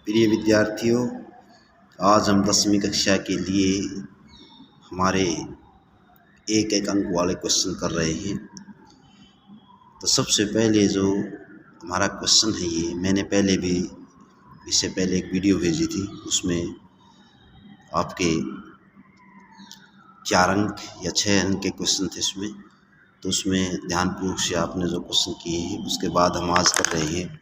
प्रिय विद्यार्थियों, आज हम 10वीं कक्षा के लिए हमारे एक एक अंक वाले क्वेश्चन कर रहे हैं। तो सबसे पहले जो हमारा क्वेश्चन है, ये मैंने पहले भी इससे पहले एक वीडियो भेजी थी, उसमें आपके 4 अंक या 6 अंक के क्वेश्चन थे उसमें। तो उसमें ध्यानपूर्वक से आपने जो क्वेश्चन किए हैं, उसके बाद हम आज कर रहे हैं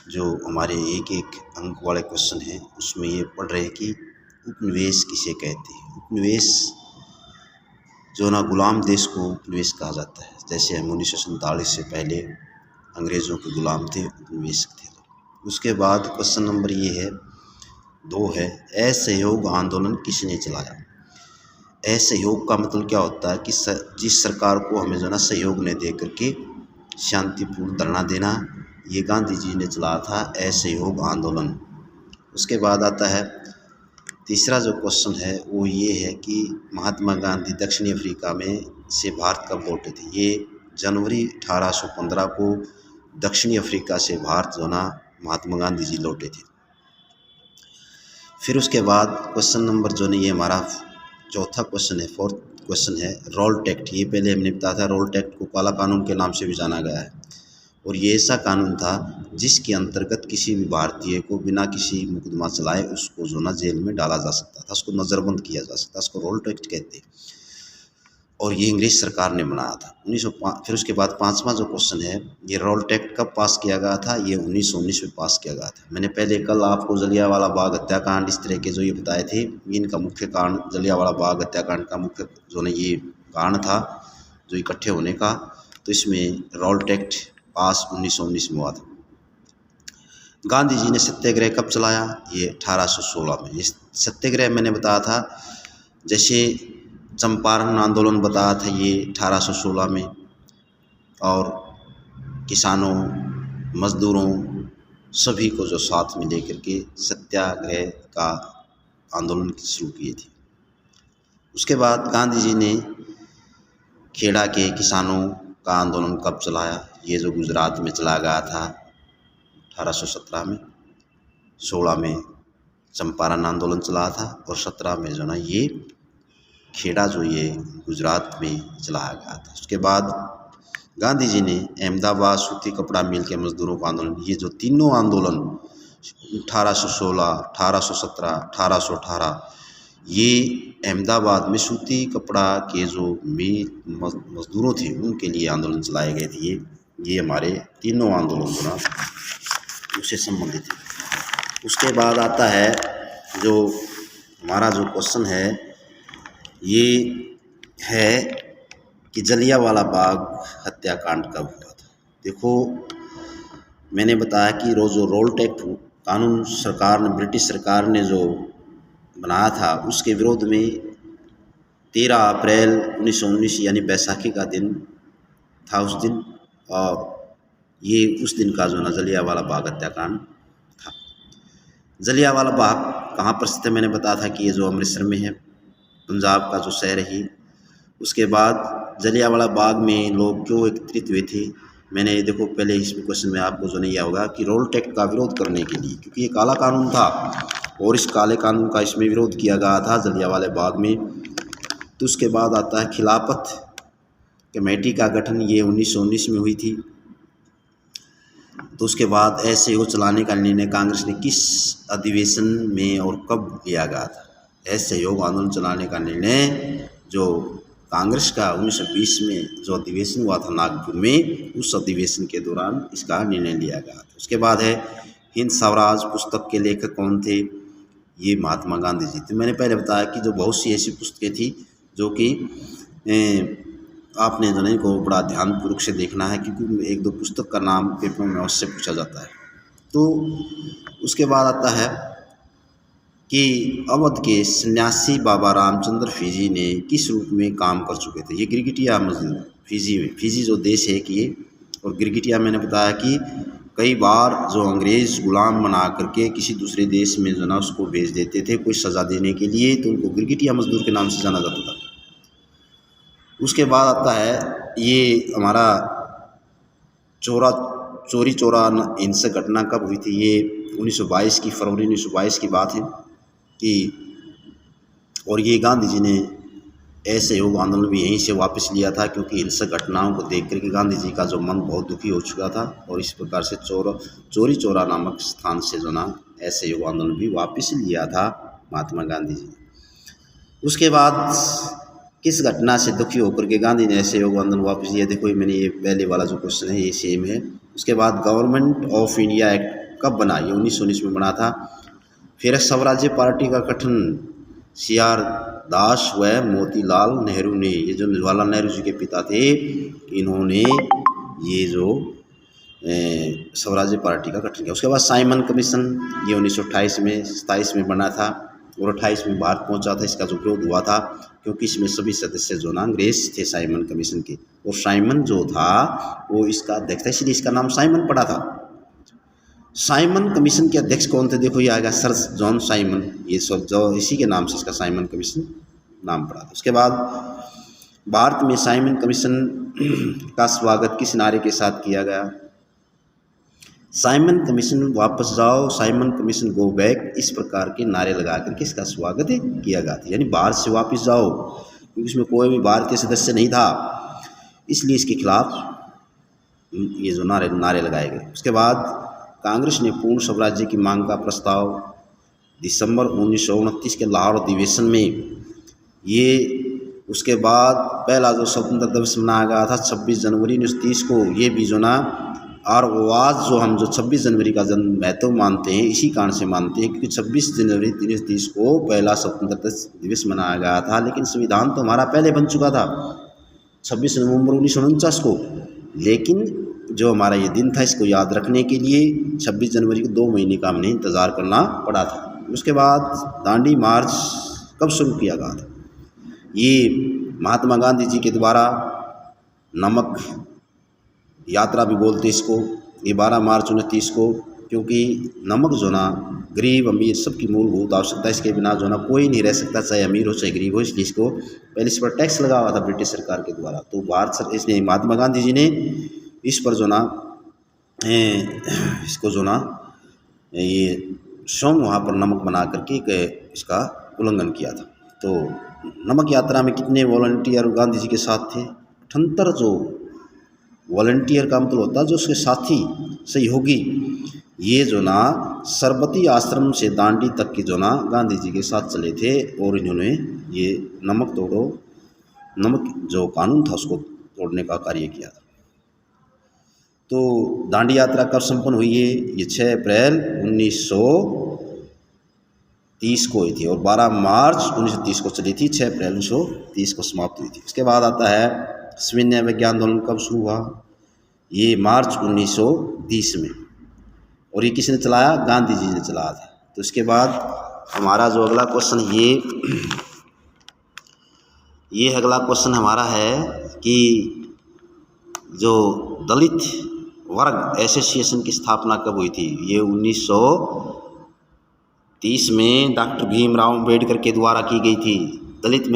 जो हमारे एक एक अंक वाले क्वेश्चन हैं। उसमें ये पढ़ रहे हैं कि उपनिवेश किसे कहते हैं। उपनिवेश जो ना गुलाम देश को उपनिवेश कहा जाता है। जैसे हम 1947 से पहले अंग्रेज़ों के गुलाम थे, उपनिवेश थे। उसके बाद क्वेश्चन नंबर ये है 2 है, असहयोग आंदोलन किसने चलाया। असहयोग का मतलब क्या होता है कि जिस सरकार को हमें जो ना सहयोग नहीं दे करके शांतिपूर्ण धरना देना, ये गांधी जी ने चलाया था असहयोग आंदोलन। उसके बाद आता है तीसरा जो क्वेश्चन है वो ये है कि महात्मा गांधी दक्षिण अफ्रीका में से भारत कब लौटे थे। ये जनवरी 1815 को दक्षिणी अफ्रीका से भारत जो ना महात्मा गांधी जी लौटे थे। फिर उसके बाद क्वेश्चन नंबर जो नहीं, ये हमारा चौथा क्वेश्चन है, 4th क्वेश्चन है रोल्ट एक्ट। ये पहले हमने बताया था, रोल्ट एक्ट को काला कानून के नाम से भी जाना गया है। और ये ऐसा कानून था जिसके अंतर्गत किसी भी भारतीय को बिना किसी मुकदमा चलाए उसको जो ना जेल में डाला जा सकता था, उसको नज़रबंद किया जा सकता, उसको रोल्ट एक्ट कहते हैं। और ये इंग्लिश सरकार ने बनाया था 1905। फिर उसके बाद 5वां जो क्वेश्चन है, ये रोल्ट एक्ट कब पास किया गया था। ये 1919 में पास किया गया था। मैंने पहले कल आपको जलियांवाला बाग हत्याकांड इस तरह के जो ये बताए थे, इनका मुख्य कारण जलियांवाला बाग हत्याकांड का मुख्य जो ना ये कारण था जो इकट्ठे होने का। तो इसमें रोल्ट एक्ट पास 1919 में हुआ था। गांधी जी ने सत्याग्रह कब चलाया। ये 1816 में। इस सत्याग्रह मैंने बताया था, जैसे चंपारण आंदोलन बताया था, ये 1816 में। और किसानों, मजदूरों सभी को जो साथ में लेकर के सत्याग्रह का आंदोलन शुरू किए थे। उसके बाद गांधी जी ने खेड़ा के किसानों का आंदोलन कब चलाया। ये जो गुजरात में चला गया था 1817 में। 16 में चंपारण आंदोलन चला था और 17 में जो ना ये खेड़ा जो ये गुजरात में चलाया गया था। उसके बाद गांधी जी ने अहमदाबाद सूती कपड़ा मिल के मजदूरों का आंदोलन, ये जो तीनों आंदोलन 1816, 1817, 1818, ये अहमदाबाद में सूती कपड़ा के जो मजदूरों थे उनके लिए आंदोलन चलाए गए थे। ये हमारे तीनों आंदोलन जो ना उससे संबंधित है। उसके बाद आता है जो हमारा जो क्वेश्चन है, ये है कि जलियांवाला बाग हत्याकांड कब हुआ था। देखो, मैंने बताया कि जो रोल्ट एक्ट कानून सरकार ने, ब्रिटिश सरकार ने जो बनाया था, उसके विरोध में 13 अप्रैल 1919 यानी बैसाखी का दिन था उस दिन। और ये उस दिन का जो ना जलियांवाला बाग हत्याकांड था। जलियांवाला बाग कहाँ पर स्थित है, मैंने बताया था कि ये जो अमृतसर में है, पंजाब का जो शहर है। उसके बाद जलियांवाला बाग में लोग क्यों एकत्रित हुए थे, मैंने देखो पहले इस क्वेश्चन में आपको जो नहीं होगा कि रोल्ट एक्ट का विरोध करने के लिए, क्योंकि ये काला कानून था और इस काले कानून का इसमें विरोध किया गया था जलियांवाला बाग में। तो उसके बाद आता है खिलाफत कमेटी का गठन, ये 1919 में हुई थी। तो उसके बाद असहयोग चलाने का निर्णय कांग्रेस ने किस अधिवेशन में और कब लिया गया था। असहयोग आंदोलन चलाने का निर्णय जो कांग्रेस का 1920 में जो अधिवेशन हुआ था नागपुर में, उस अधिवेशन के दौरान इसका निर्णय लिया गया था। उसके बाद है हिंद स्वराज पुस्तक के लेखक कौन थे। ये महात्मा गांधी जी थे। मैंने पहले बताया कि जो बहुत सी ऐसी पुस्तकें थी जो कि आपने जो नहीं को बड़ा ध्यानपूर्वक से देखना है, क्योंकि 1-2 पुस्तक का नाम पेपर में अवश्य पूछा जाता है। तो उसके बाद आता है कि अवध के सन्यासी बाबा रामचंद्र फीजी ने किस रूप में काम कर चुके थे। ये गिरगिटिया मस्जिद फीजी में, फीजी जो देश है कि ये, और गिरगिटिया मैंने बताया कि कई बार जो अंग्रेज़ गुलाम बना करके किसी दूसरे देश में जो ना उसको भेज देते थे कोई सज़ा देने के लिए, तो उनको गिरगिटिया मजदूर के नाम से जाना जाता था। उसके बाद आता है ये हमारा चोरी चोरा हिंसक घटना कब हुई थी? ये 1922 की फरवरी 1922 की बात है कि, और ये गांधी जी ने असहयोग आंदोलन भी यहीं से वापस लिया था, क्योंकि हिंसक घटनाओं को देख करके गांधी जी का जो मन बहुत दुखी हो चुका था, और इस प्रकार से चोरी चोरा नामक स्थान से जो ना असहयोग आंदोलन भी वापस लिया था महात्मा गांधी जी ने। उसके बाद किस घटना से दुखी होकर के गांधी ने असहयोग आंदोलन वापस लिया? देखो ये मैंने ये पहले वाला जो क्वेश्चन है ये सेम है। उसके बाद गवर्नमेंट ऑफ इंडिया एक्ट कब बना? ये 1919 में बना था। फिर स्वराज्य पार्टी का गठन CR दास व मोतीलाल नेहरू ने, ये जो जवाहरलाल नेहरू जी के पिता थे, इन्होंने ये जो स्वराज्य पार्टी का गठन किया। उसके बाद साइमन कमीशन, ये 1928 में 27 में बना था, और 28 में भारत पहुंचा था। इसका जो विरोध हुआ था क्योंकि इसमें सभी सदस्य जो ना अंग्रेज थे साइमन कमीशन के, और साइमन जो था वो इसका अध्यक्ष था, इसलिए इसका नाम साइमन पड़ा था। साइमन कमीशन के अध्यक्ष कौन थे? देखो ये आएगा सर जॉन साइमन, ये सब जो इसी के नाम से इसका साइमन कमीशन नाम पड़ा था। उसके बाद भारत में साइमन कमीशन का स्वागत किस नारे के साथ किया गया? साइमन कमीशन वापस जाओ, साइमन कमीशन गो बैक, इस प्रकार के नारे लगा कर के इसका स्वागत किया गया था। यानी भारत से वापस जाओ, क्योंकि इसमें कोई भी भारतीय सदस्य नहीं था, इसलिए इसके खिलाफ ये जो नारे लगाए गए। उसके बाद कांग्रेस ने पूर्ण स्वराज्य की मांग का प्रस्ताव दिसंबर 1929 के लाहौर अधिवेशन में, ये उसके बाद पहला जो स्वतंत्रता दिवस मनाया गया था 26 जनवरी 1930 को, ये भी जो ना, और आज जो हम जो 26 जनवरी का जन्म महत्व मानते हैं, इसी कारण से मानते हैं क्योंकि 26 जनवरी 1930 को पहला स्वतंत्रता दिवस मनाया गया था। लेकिन संविधान तो हमारा पहले बन चुका था 26 नवंबर 1949 को, लेकिन जो हमारा ये दिन था इसको याद रखने के लिए 26 जनवरी को 2 महीने का हमने इंतज़ार करना पड़ा था। उसके बाद दांडी मार्च कब शुरू किया गया था? ये महात्मा गांधी जी के द्वारा, नमक यात्रा भी बोलते इसको, ये 12 मार्च 1930 को, क्योंकि नमक जो ना गरीब अमीर सबकी मूलभूत आवश्यकता, इसके बिना जो ना कोई नहीं रह सकता, चाहे अमीर हो चाहे गरीब हो, इसलिए इसको पहले इस पर टैक्स लगा हुआ था ब्रिटिश सरकार के द्वारा। तो भारत सरकार, इसलिए महात्मा गांधी जी ने इस पर जो ना इसको जो ना ये स्वयं वहाँ पर नमक बना करके इसका उल्लंघन किया था। तो नमक यात्रा में कितने वॉलंटियर गांधी जी के साथ थे? 78। जो वॉलंटियर का मतलब होता है जो उसके साथी सहयोगी, ये जो ना सरबती आश्रम से दांडी तक की जो ना गांधी जी के साथ चले थे, और इन्होंने ये नमक जो कानून था उसको तोड़ने का कार्य किया था। तो दांडी यात्रा कब संपन्न हुई है? ये 6 अप्रैल 1930 को हुई थी, और 12 मार्च 1930 को चली थी, 6 अप्रैल 1930 को समाप्त हुई थी। उसके बाद आता है सविनय अवज्ञा आंदोलन कब शुरू हुआ? ये मार्च 1930 में, और ये किसने चलाया? गांधी जी ने चलाया था। तो इसके बाद हमारा जो अगला क्वेश्चन ये अगला क्वेश्चन हमारा है कि जो दलित वर्ग एसोसिएशन की स्थापना कब हुई थी? ये 1930 में डॉक्टर भीमराव अम्बेडकर के द्वारा की गई थी। दलित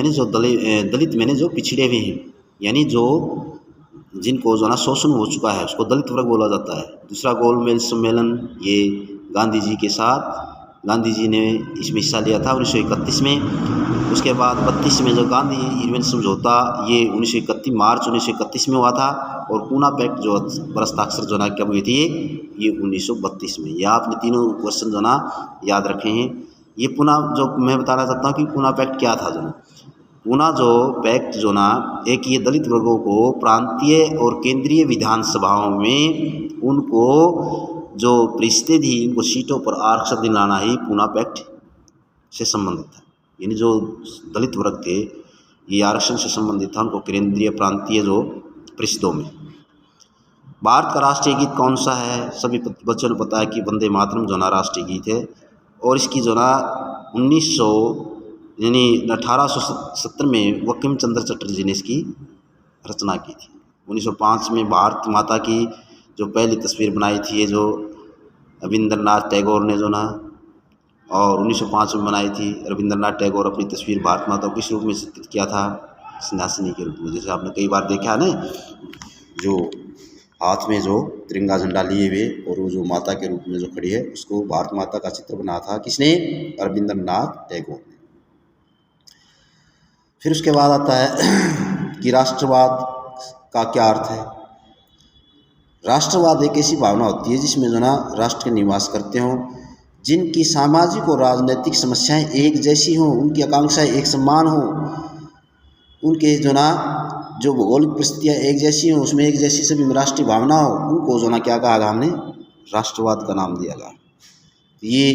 मैंने जो पिछड़े हुए हैं, यानी जो जिनको जो ना शोषण हो चुका है उसको दलित वर्ग बोला जाता है। दूसरा गोलमेज सम्मेलन, ये गांधी जी के साथ गांधी जी ने इसमें हिस्सा लिया था 1931 में। उसके बाद 32 में जो गांधी इरविन समझौता, ये 1931 मार्च 1931 में हुआ था, और पूना पैक्ट जो पर हस्ताक्षर जो ना कब हुई थी? ये 1932 में। यह आपने तीनों क्वेश्चन जो ना याद रखे हैं। ये पूना जो मैं बताना चाहता हूँ कि पूना पैक्ट क्या था। जो पूना जो पैक्ट जो ना, एक ये दलित वर्गों को प्रांतीय और केंद्रीय विधानसभाओं में उनको जो रिश्ते थी, उनको सीटों पर आरक्षण दिलाना ही पूना पैक्ट से संबंधित था। यानी जो दलित वर्ग थे ये आरक्षण से संबंधित था, उनको केंद्रीय प्रांतीय जो परिषदों में। भारत का राष्ट्रीय गीत कौन सा है? सभी बच्चों को पता है कि वंदे मातरम जो ना राष्ट्रीय गीत है, और इसकी जो ना 1870 में बंकिम चंद्र चटर्जी ने इसकी रचना की थी। 1905 में भारत माता की जो पहली तस्वीर बनाई थी, ये जो रविंद्रनाथ टैगोर ने जो ना, और 1905 में बनाई थी। रविंद्रनाथ टैगोर अपनी तस्वीर भारत माता को किस रूप में चित्रित किया था? सिंहासनी के रूप में। जैसे आपने कई बार देखा है ना, जो हाथ में जो तिरंगा झंडा लिए हुए और वो जो माता के रूप में जो खड़ी है, उसको भारत माता का चित्र बनाया था किसने? रविंद्रनाथ टैगोर ने। फिर उसके बाद आता है कि राष्ट्रवाद का क्या अर्थ है। राष्ट्रवाद एक ऐसी भावना होती है जिसमें जो ना राष्ट्र के निवास करते हों, जिनकी सामाजिक और राजनीतिक समस्याएं एक जैसी हों, उनकी आकांक्षाएं एक समान हों, उनके जो ना जो भौगोलिक परिस्थितियाँ एक जैसी हों, उसमें एक जैसी सभी राष्ट्रीय भावना हो, उनको जो ना क्या कहा गया, हमने राष्ट्रवाद का नाम दिया गया। ये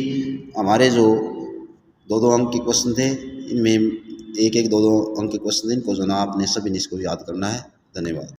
हमारे जो दो दो अंक के क्वेश्चन थे, इनमें एक एक दो दो अंक के क्वेश्चन थे, इनको जो ना आपने सभी ने इसको याद करना है। धन्यवाद।